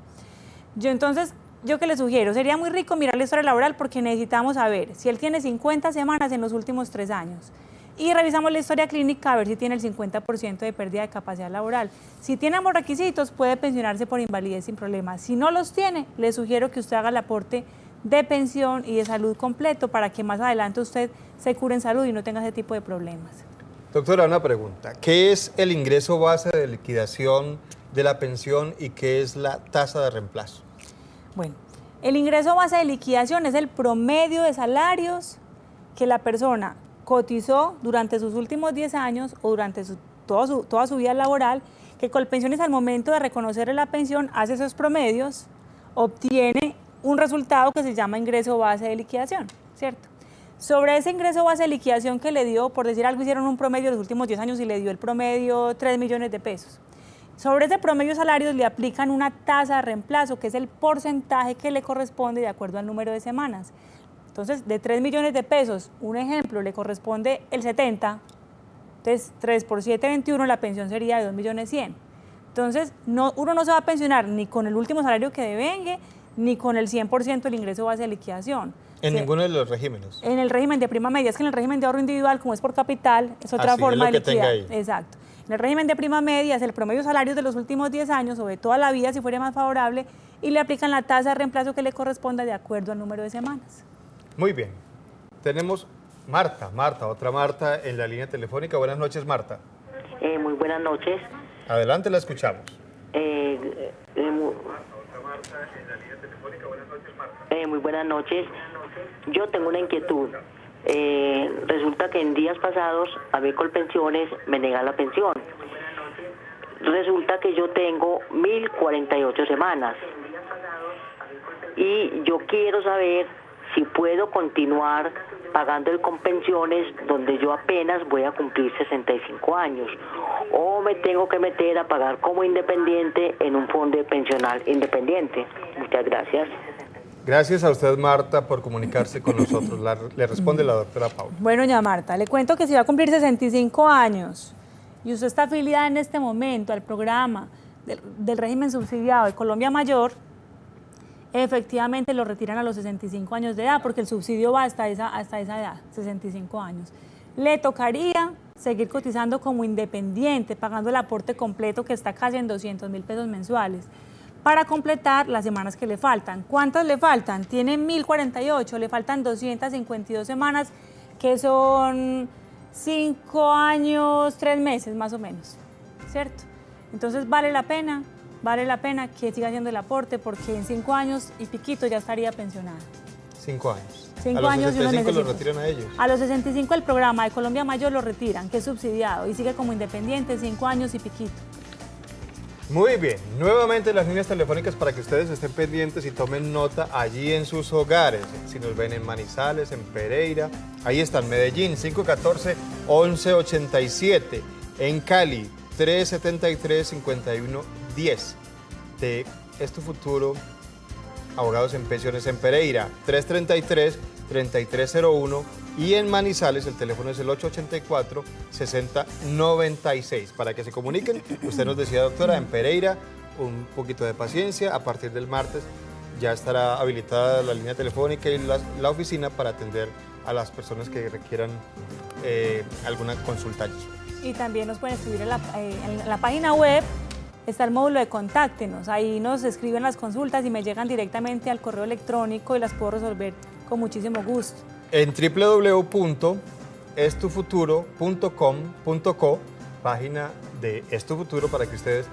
Yo que le sugiero, sería muy rico mirar la historia laboral, porque necesitamos saber si él tiene 50 semanas en los últimos 3 años, y revisamos la historia clínica a ver si tiene el 50% de pérdida de capacidad laboral. Si tiene ambos requisitos, puede pensionarse por invalidez sin problema. Si no los tiene, le sugiero que usted haga el aporte de pensión y de salud completo para que más adelante usted se cure en salud y no tenga ese tipo de problemas. Doctora, una pregunta. ¿Qué es el ingreso base de liquidación de la pensión y qué es la tasa de reemplazo? Bueno, el ingreso base de liquidación es el promedio de salarios que la persona cotizó durante sus últimos 10 años o durante toda su vida laboral, que Colpensiones al momento de reconocerle la pensión hace esos promedios, obtiene un resultado que se llama ingreso base de liquidación, ¿cierto? Sobre ese ingreso base de liquidación que le dio, por decir algo, hicieron un promedio de los últimos 10 años y le dio el promedio 3 millones de pesos. Sobre ese promedio de salarios le aplican una tasa de reemplazo, que es el porcentaje que le corresponde de acuerdo al número de semanas. Entonces, de 3 millones de pesos, un ejemplo, le corresponde el 70, entonces 3 por 7, 21, la pensión sería de 2 millones 100. Entonces, uno no se va a pensionar ni con el último salario que devengue, ni con el 100% del ingreso base de liquidación. ¿En ninguno de los regímenes? En el régimen de prima media, es que en el régimen de ahorro individual, como es por capital, es otra forma de liquidar. Tenga ahí. Exacto. En el régimen de prima media es el promedio salario de los últimos 10 años o de toda la vida si fuera más favorable y le aplican la tasa de reemplazo que le corresponda de acuerdo al número de semanas. Muy bien. Tenemos Marta, otra Marta en la línea telefónica. Buenas noches, Marta. Muy buenas noches. Adelante, la escuchamos. Muy buenas noches. Yo tengo una inquietud. Resulta que en días pasados a mí Colpensiones me negan la pensión. Resulta que yo tengo 1048 semanas y yo quiero saber si puedo continuar pagando el Colpensiones donde yo apenas voy a cumplir 65 años o me tengo que meter a pagar como independiente en un fondo pensional independiente. Muchas gracias. Gracias a usted, Marta, por comunicarse con nosotros. Le responde la doctora Paula. Bueno, doña Marta, le cuento que si va a cumplir 65 años y usted está afiliada en este momento al programa del régimen subsidiado de Colombia Mayor, efectivamente lo retiran a los 65 años de edad, porque el subsidio va hasta esa edad, 65 años. Le tocaría seguir cotizando como independiente, pagando el aporte completo que está casi en 200.000 pesos mensuales, para completar las semanas que le faltan. ¿Cuántas le faltan? Tiene 1048, le faltan 252 semanas, que son 5 años, 3 meses más o menos, ¿cierto? Entonces vale la pena que siga haciendo el aporte, porque en 5 años y piquito ya estaría pensionada. 5 años. 5 años y unos 65 meses. lo retiran a ellos. A los 65 el programa de Colombia Mayor lo retiran, que es subsidiado, y sigue como independiente 5 años y piquito. Muy bien, nuevamente las líneas telefónicas para que ustedes estén pendientes y tomen nota allí en sus hogares. Si nos ven en Manizales, en Pereira, ahí están, Medellín, 514-1187, en Cali, 373-5110, de Es Tu Futuro, Abogados en Pensiones en Pereira, 333-3301, y en Manizales el teléfono es el 884-6096. Para que se comuniquen, usted nos decía, doctora, en Pereira, un poquito de paciencia, a partir del martes ya estará habilitada la línea telefónica y la oficina para atender a las personas que requieran alguna consulta allí. Y también nos pueden escribir en la página web, está el módulo de contáctenos, ahí nos escriben las consultas y me llegan directamente al correo electrónico y las puedo resolver con muchísimo gusto. En www.estufuturo.com.co, página de Es Tu Futuro, para que ustedes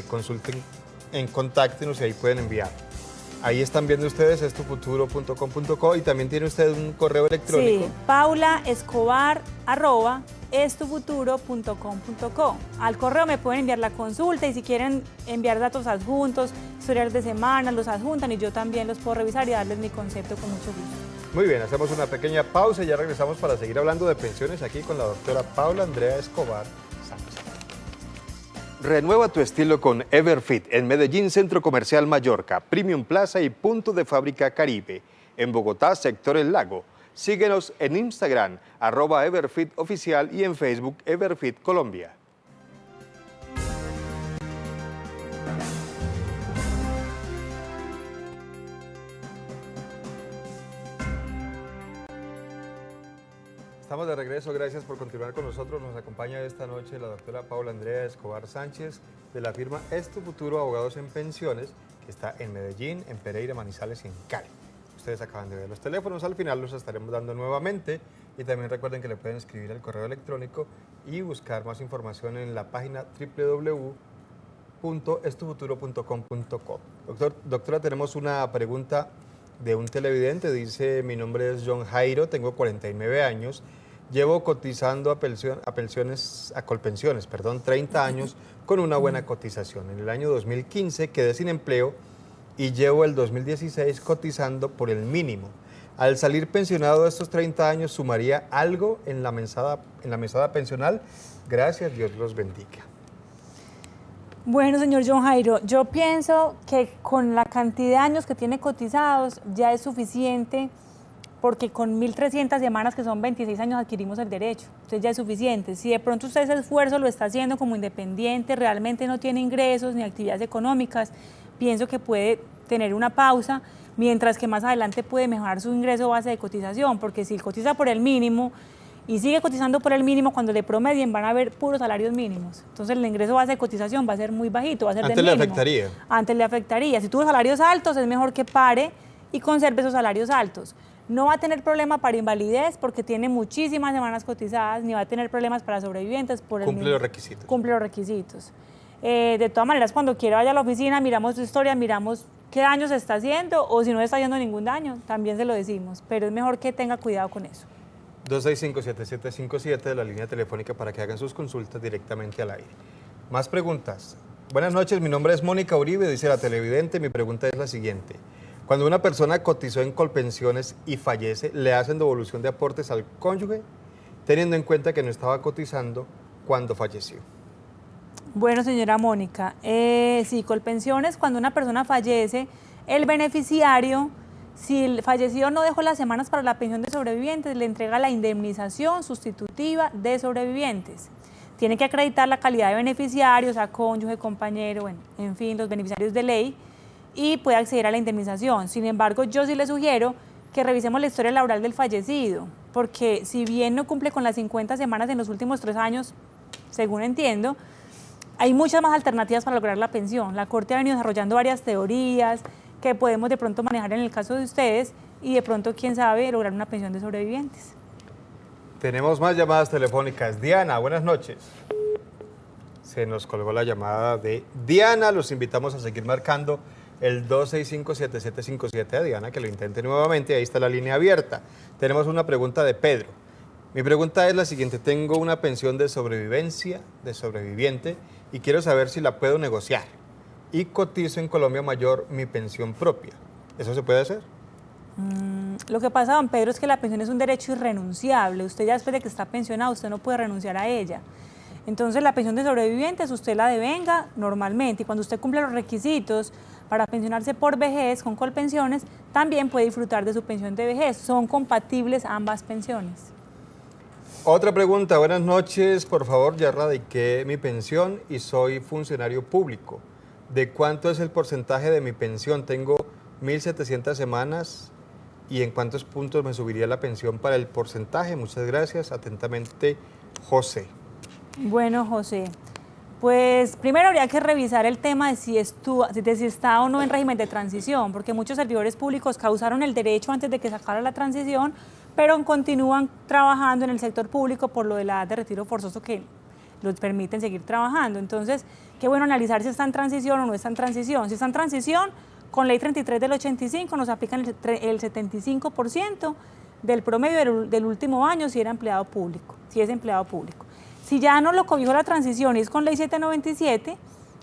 consulten en Contáctenos y ahí pueden enviar. Ahí están viendo ustedes estufuturo.com.co y también tiene usted un correo electrónico. Sí, paulaescobar@estufuturo.com.co. Al correo me pueden enviar la consulta y si quieren enviar datos adjuntos, historiales de semana, los adjuntan y yo también los puedo revisar y darles mi concepto con mucho gusto. Muy bien, hacemos una pequeña pausa y ya regresamos para seguir hablando de pensiones aquí con la doctora Paula Andrea Escobar Sánchez. Renueva tu estilo con Everfit en Medellín, Centro Comercial Mallorca, Premium Plaza y Punto de Fábrica Caribe. En Bogotá, Sector El Lago. Síguenos en Instagram, @EverfitOficial, y en Facebook, Everfit Colombia. Estamos de regreso, gracias por continuar con nosotros. Nos acompaña esta noche la doctora Paula Andrea Escobar Sánchez, de la firma Es Tu Futuro Abogados en Pensiones, que está en Medellín, en Pereira, Manizales y en Cali. Ustedes acaban de ver los teléfonos, al final los estaremos dando nuevamente, y también recuerden que le pueden escribir al correo electrónico y buscar más información en la página www.estufuturo.com.co. Doctora, tenemos una pregunta de un televidente. Dice: mi nombre es John Jairo, tengo 49 años, llevo cotizando a Colpensiones, 30 años con una buena cotización. En el año 2015 quedé sin empleo y llevo el 2016 cotizando por el mínimo. Al salir pensionado de estos 30 años, ¿sumaría algo en la mesada pensional? Gracias, Dios los bendiga. Bueno, señor John Jairo, yo pienso que con la cantidad de años que tiene cotizados ya es suficiente, porque con 1.300 semanas, que son 26 años, adquirimos el derecho. Entonces ya es suficiente. Si de pronto usted ese esfuerzo lo está haciendo como independiente, realmente no tiene ingresos ni actividades económicas, pienso que puede tener una pausa, mientras que más adelante puede mejorar su ingreso base de cotización, porque si cotiza por el mínimo y sigue cotizando por el mínimo, cuando le promedien van a haber puros salarios mínimos. Entonces el ingreso base de cotización va a ser muy bajito, va a ser del mínimo. Antes le afectaría. Antes le afectaría. Si tuvo salarios altos, es mejor que pare y conserve esos salarios altos. No va a tener problema para invalidez porque tiene muchísimas semanas cotizadas, ni va a tener problemas para sobrevivientes. Cumple los requisitos. Cumple los requisitos. De todas maneras, cuando quiera vaya a la oficina, miramos su historia, miramos qué daño se está haciendo, o si no está haciendo ningún daño, también se lo decimos. Pero es mejor que tenga cuidado con eso. 265-7757 de la línea telefónica para que hagan sus consultas directamente al aire. Más preguntas. Buenas noches, mi nombre es Mónica Uribe, dice la televidente. Mi pregunta es la siguiente. Cuando una persona cotizó en Colpensiones y fallece, ¿le hacen devolución de aportes al cónyuge, teniendo en cuenta que no estaba cotizando cuando falleció? Bueno, señora Mónica, sí, Colpensiones, cuando una persona fallece, el beneficiario, si el fallecido no dejó las semanas para la pensión de sobrevivientes, le entrega la indemnización sustitutiva de sobrevivientes. Tiene que acreditar la calidad de beneficiario, o sea, cónyuge, compañero, bueno, en fin, los beneficiarios de ley, y puede acceder a la indemnización. Sin embargo, yo sí le sugiero que revisemos la historia laboral del fallecido, porque si bien no cumple con las 50 semanas en los últimos 3 años, según entiendo, hay muchas más alternativas para lograr la pensión. La Corte ha venido desarrollando varias teorías que podemos de pronto manejar en el caso de ustedes y de pronto, quién sabe, lograr una pensión de sobrevivientes. Tenemos más llamadas telefónicas. Diana, buenas noches. Se nos colgó la llamada de Diana. Los invitamos a seguir marcando el 265-7757 a Diana, que lo intente nuevamente. Ahí está la línea abierta. Tenemos una pregunta de Pedro. Mi pregunta es la siguiente. Tengo una pensión de sobrevivencia, de sobreviviente, y quiero saber si la puedo negociar. Y cotizo en Colombia Mayor mi pensión propia. ¿Eso se puede hacer? Lo que pasa, don Pedro, es que la pensión es un derecho irrenunciable. Usted ya después de que está pensionado, usted no puede renunciar a ella. Entonces, la pensión de sobrevivientes usted la devenga normalmente. Y cuando usted cumple los requisitos para pensionarse por vejez con Colpensiones, también puede disfrutar de su pensión de vejez. Son compatibles ambas pensiones. Otra pregunta. Buenas noches. Por favor, ya radiqué mi pensión y soy funcionario público. ¿De cuánto es el porcentaje de mi pensión? Tengo 1.700 semanas. ¿Y en cuántos puntos me subiría la pensión para el porcentaje? Muchas gracias. Atentamente, José. Bueno, José, pues primero habría que revisar el tema de si está o no en régimen de transición, porque muchos servidores públicos causaron el derecho antes de que sacara la transición, pero continúan trabajando en el sector público por lo de la edad de retiro forzoso que los permiten seguir trabajando. Entonces, qué bueno analizar si está en transición o no está en transición. Si está en transición, con ley 33 del 85 nos aplican el 75% del promedio del último año si era empleado público, si es empleado público. Si ya no lo cobijó la transición y es con ley 797,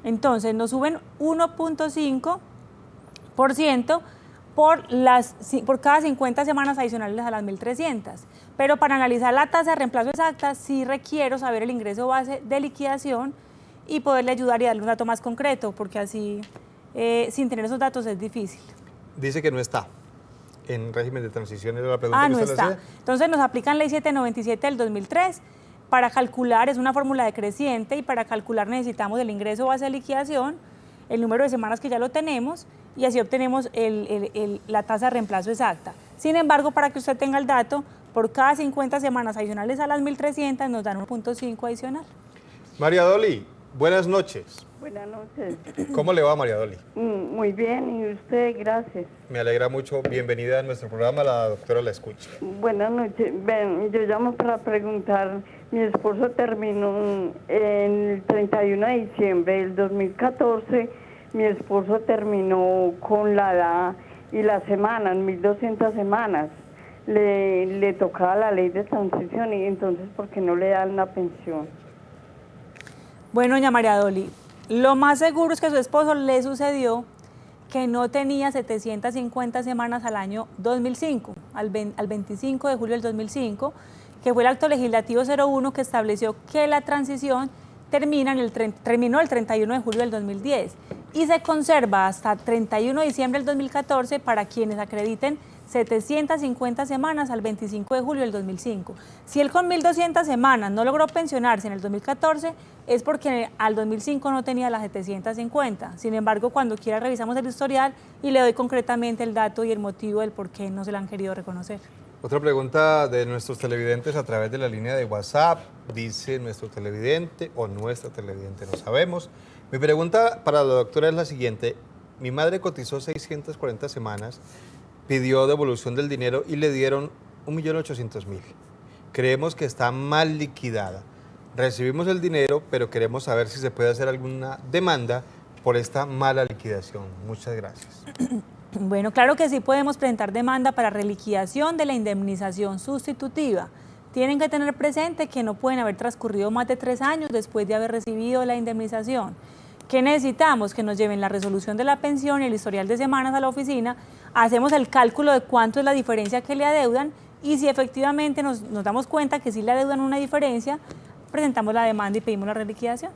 entonces nos suben 1.5% por cada 50 semanas adicionales a las 1.300. Pero para analizar la tasa de reemplazo exacta, sí requiero saber el ingreso base de liquidación y poderle ayudar y darle un dato más concreto, porque así, sin tener esos datos, es difícil. Dice que no está en régimen de transición, era la pregunta que no usted está. le hacía. Entonces nos aplican ley 797 del 2003. Para calcular, es una fórmula decreciente, y para calcular necesitamos el ingreso base de liquidación, el número de semanas que ya lo tenemos, y así obtenemos la tasa de reemplazo exacta. Sin embargo, para que usted tenga el dato, por cada 50 semanas adicionales a las 1.300 nos dan 1.5 adicional. María Doli, buenas noches. Buenas noches. ¿Cómo le va, María Doli? Muy bien, y usted, gracias. Me alegra mucho. Bienvenida a nuestro programa, la doctora la escucha. Buenas noches. Ven, yo llamo para preguntar, mi esposo terminó el 31 de diciembre del 2014, mi esposo terminó con la edad y las semanas, 1.200 semanas. Le tocaba la ley de transición, y entonces, ¿por qué no le dan una pensión? Bueno, doña María Doli, lo más seguro es que a su esposo le sucedió que no tenía 750 semanas al año 2005, al 25 de julio del 2005, que fue el acto legislativo 01 que estableció que la transición terminó el 31 de julio del 2010 y se conserva hasta 31 de diciembre del 2014 para quienes acrediten 750 semanas al 25 de julio del 2005. Si él con 1.200 semanas no logró pensionarse en el 2014, es porque al 2005 no tenía las 750. Sin embargo, cuando quiera revisamos el historial y le doy concretamente el dato y el motivo del por qué no se le han querido reconocer. Otra pregunta de nuestros televidentes a través de la línea de WhatsApp. Dice nuestro televidente o nuestra televidente, no sabemos. Mi pregunta para la doctora es la siguiente. Mi madre cotizó 640 semanas, pidió devolución del dinero y le dieron 1.800.000. Creemos que está mal liquidada. Recibimos el dinero, pero queremos saber si se puede hacer alguna demanda por esta mala liquidación. Muchas gracias. Bueno, claro que sí podemos presentar demanda para reliquidación de la indemnización sustitutiva. Tienen que tener presente que no pueden haber transcurrido más de 3 años después de haber recibido la indemnización. ¿Qué necesitamos? Que nos lleven la resolución de la pensión y el historial de semanas a la oficina, hacemos el cálculo de cuánto es la diferencia que le adeudan y si efectivamente nos damos cuenta que sí le adeudan una diferencia, presentamos la demanda y pedimos la reliquidación.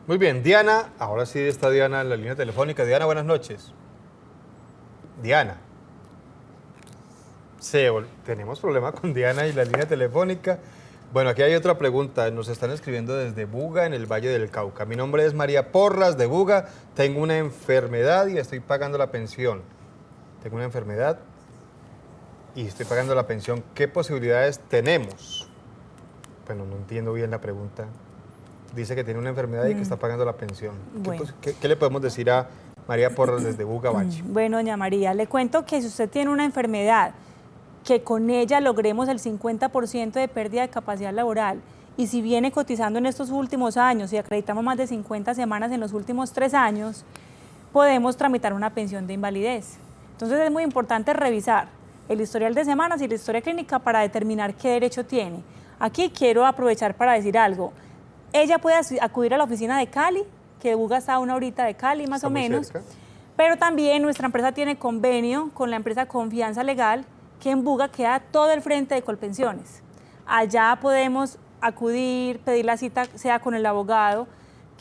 Muy bien, Diana, ahora sí está Diana en la línea telefónica. Diana, buenas noches. Diana. Tenemos problema con Diana y la línea telefónica. Bueno, aquí hay otra pregunta. Nos están escribiendo desde Buga, en el Valle del Cauca. Mi nombre es María Porras, de Buga. Tengo una enfermedad y estoy pagando la pensión. Tengo una enfermedad y estoy pagando la pensión. ¿Qué posibilidades tenemos? Bueno, no entiendo bien la pregunta. Dice que tiene una enfermedad y que está pagando la pensión. Bueno. ¿Qué le podemos decir a María Porras desde Buga, Valle? Bueno, doña María, le cuento que si usted tiene una enfermedad, que con ella logremos el 50% de pérdida de capacidad laboral y si viene cotizando en estos últimos años y acreditamos más de 50 semanas en los últimos 3 años, podemos tramitar una pensión de invalidez. Entonces es muy importante revisar el historial de semanas y la historia clínica para determinar qué derecho tiene. Aquí quiero aprovechar para decir algo. Ella puede acudir a la oficina de Cali, que Buga está a 1 horita de Cali más o menos, pero también nuestra empresa tiene convenio con la empresa Confianza Legal, que en Buga queda todo el frente de Colpensiones. Allá podemos acudir, pedir la cita, sea con el abogado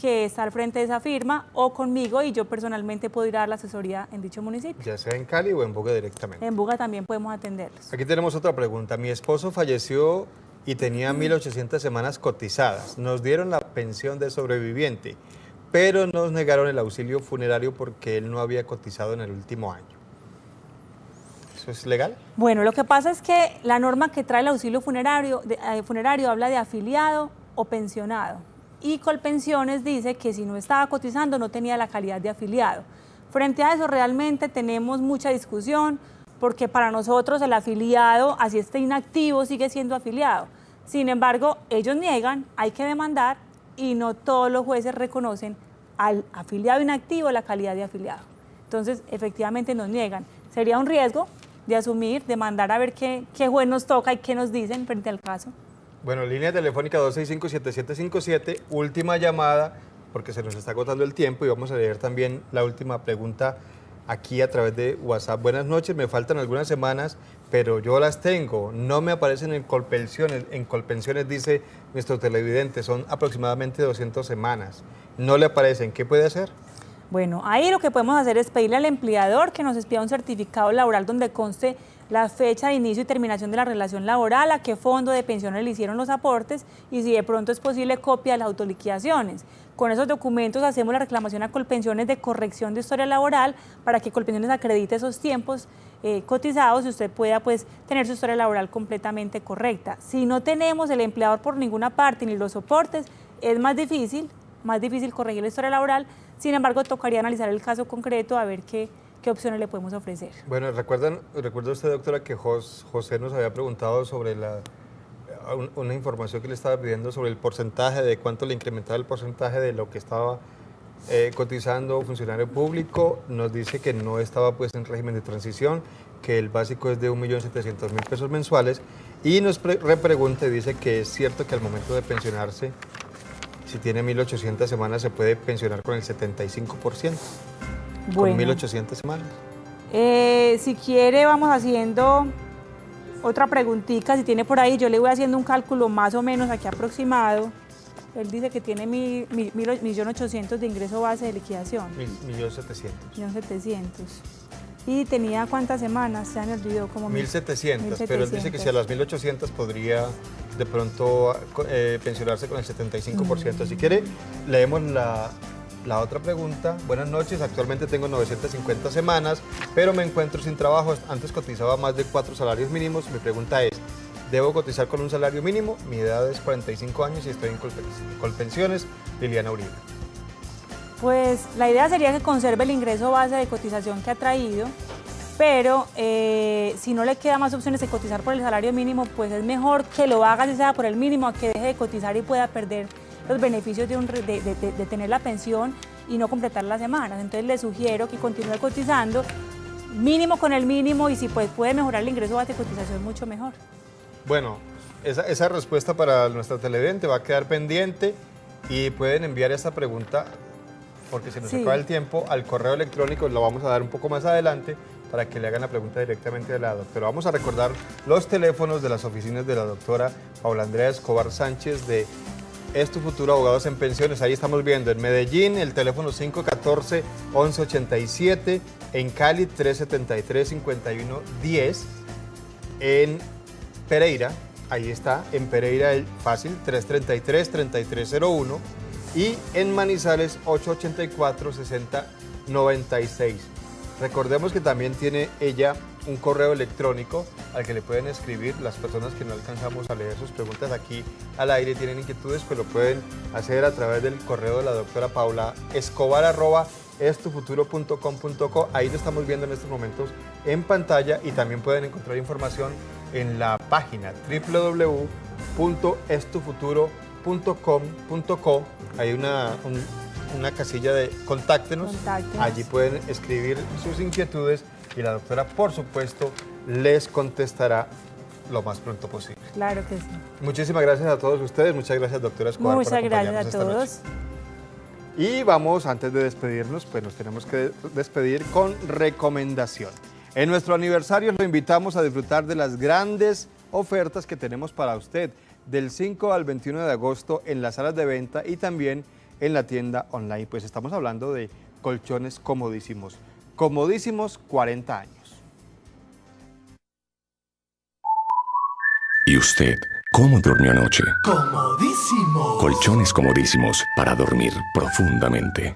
que está al frente de esa firma o conmigo y yo personalmente puedo ir a dar la asesoría en dicho municipio. Ya sea en Cali o en Buga directamente. En Buga también podemos atenderlos. Aquí tenemos otra pregunta. Mi esposo falleció y tenía 1.800 semanas cotizadas. Nos dieron la pensión de sobreviviente, pero nos negaron el auxilio funerario porque él no había cotizado en el último año. ¿Eso es legal? Bueno, lo que pasa es que la norma que trae el auxilio funerario habla de afiliado o pensionado. Y Colpensiones dice que si no estaba cotizando no tenía la calidad de afiliado. Frente a eso realmente tenemos mucha discusión porque para nosotros el afiliado, así esté inactivo, sigue siendo afiliado. Sin embargo, ellos niegan, hay que demandar y no todos los jueces reconocen al afiliado inactivo la calidad de afiliado. Entonces, efectivamente nos niegan. Sería un riesgo de asumir, demandar a ver qué juez nos toca y qué nos dicen frente al caso. Bueno, línea telefónica 265-7757, última llamada, porque se nos está agotando el tiempo y vamos a leer también la última pregunta aquí a través de WhatsApp. Buenas noches, me faltan algunas semanas, pero yo las tengo, no me aparecen en Colpensiones. En Colpensiones, dice nuestro televidente, son aproximadamente 200 semanas. No le aparecen, ¿qué puede hacer? Bueno, ahí lo que podemos hacer es pedirle al empleador que nos expida un certificado laboral donde conste la fecha de inicio y terminación de la relación laboral, a qué fondo de pensiones le hicieron los aportes y si de pronto es posible copia de las autoliquidaciones. Con esos documentos hacemos la reclamación a Colpensiones de corrección de historia laboral para que Colpensiones acredite esos tiempos cotizados y usted pueda pues tener su historia laboral completamente correcta. Si no tenemos el empleador por ninguna parte ni los soportes, es más difícil corregir la historia laboral. Sin embargo, tocaría analizar el caso concreto a ver qué opciones le podemos ofrecer. Bueno, recuerda usted, doctora, que José nos había preguntado sobre una información que le estaba pidiendo sobre el porcentaje, de cuánto le incrementaba el porcentaje de lo que estaba cotizando funcionario público. Nos dice que no estaba pues en régimen de transición, que el básico es de 1.700.000 pesos mensuales y nos repregunta y dice que es cierto que al momento de pensionarse, si tiene 1.800 semanas, se puede pensionar con el 75%. Bueno, con 1.800 semanas. Si quiere, vamos haciendo otra preguntita. Si tiene por ahí, yo le voy haciendo un cálculo más o menos aquí aproximado. Él dice que tiene 1.800.000 de ingreso base de liquidación. 1.700.000. 1.700.000. ¿Y tenía cuántas semanas? Se me olvidó. Como 1.700, pero él dice que si a las 1.800 podría de pronto pensionarse con el 75%. Si quiere, leemos la otra pregunta, buenas noches, actualmente tengo 950 semanas, pero me encuentro sin trabajo. Antes cotizaba más de 4 salarios mínimos. Mi pregunta es, ¿debo cotizar con un salario mínimo? Mi edad es 45 años y estoy en Colpensiones. Liliana Uribe. Pues la idea sería que conserve el ingreso base de cotización que ha traído, pero si no le queda más opciones de cotizar por el salario mínimo, pues es mejor que lo haga si sea por el mínimo, a que deje de cotizar y pueda perder los beneficios de tener la pensión y no completar las semanas. Entonces le sugiero que continúe cotizando mínimo con el mínimo, y si pues puede mejorar el ingreso base de cotización, mucho mejor. Bueno, esa respuesta para nuestra televidente va a quedar pendiente, y pueden enviar esta pregunta, porque se nos acaba el tiempo, al correo electrónico. Lo vamos a dar un poco más adelante para que le hagan la pregunta directamente a la doctora. Vamos a recordar los teléfonos de las oficinas de la doctora Paula Andrea Escobar Sánchez de Es Tu Futuro Abogados en Pensiones. Ahí estamos viendo en Medellín el teléfono 514-1187, en Cali 373-5110, en Pereira, ahí está, en Pereira el fácil 333-3301, y en Manizales 884-6096. Recordemos que también tiene ella un correo electrónico al que le pueden escribir. Las personas que no alcanzamos a leer sus preguntas aquí al aire, tienen inquietudes, pues lo pueden hacer a través del correo de la doctora Paula Escobar @estufuturo.com.co. Ahí lo estamos viendo en estos momentos en pantalla, y también pueden encontrar información en la página www.estufuturo.com.co. Hay una casilla de contáctenos. Allí pueden escribir sus inquietudes y la doctora, por supuesto, les contestará lo más pronto posible. Claro que sí. Muchísimas gracias a todos ustedes. Muchas gracias, doctora Escobar, por acompañarnos. Muchas gracias a todos. Esta noche. Y vamos, antes de despedirnos, pues nos tenemos que despedir con recomendación. En nuestro aniversario lo invitamos a disfrutar de las grandes ofertas que tenemos para usted del 5 al 21 de agosto en las salas de venta y también en la tienda online. Pues estamos hablando de colchones comodísimos. Comodísimos 40 años. ¿Y usted cómo durmió anoche? Comodísimo. Colchones comodísimos para dormir profundamente.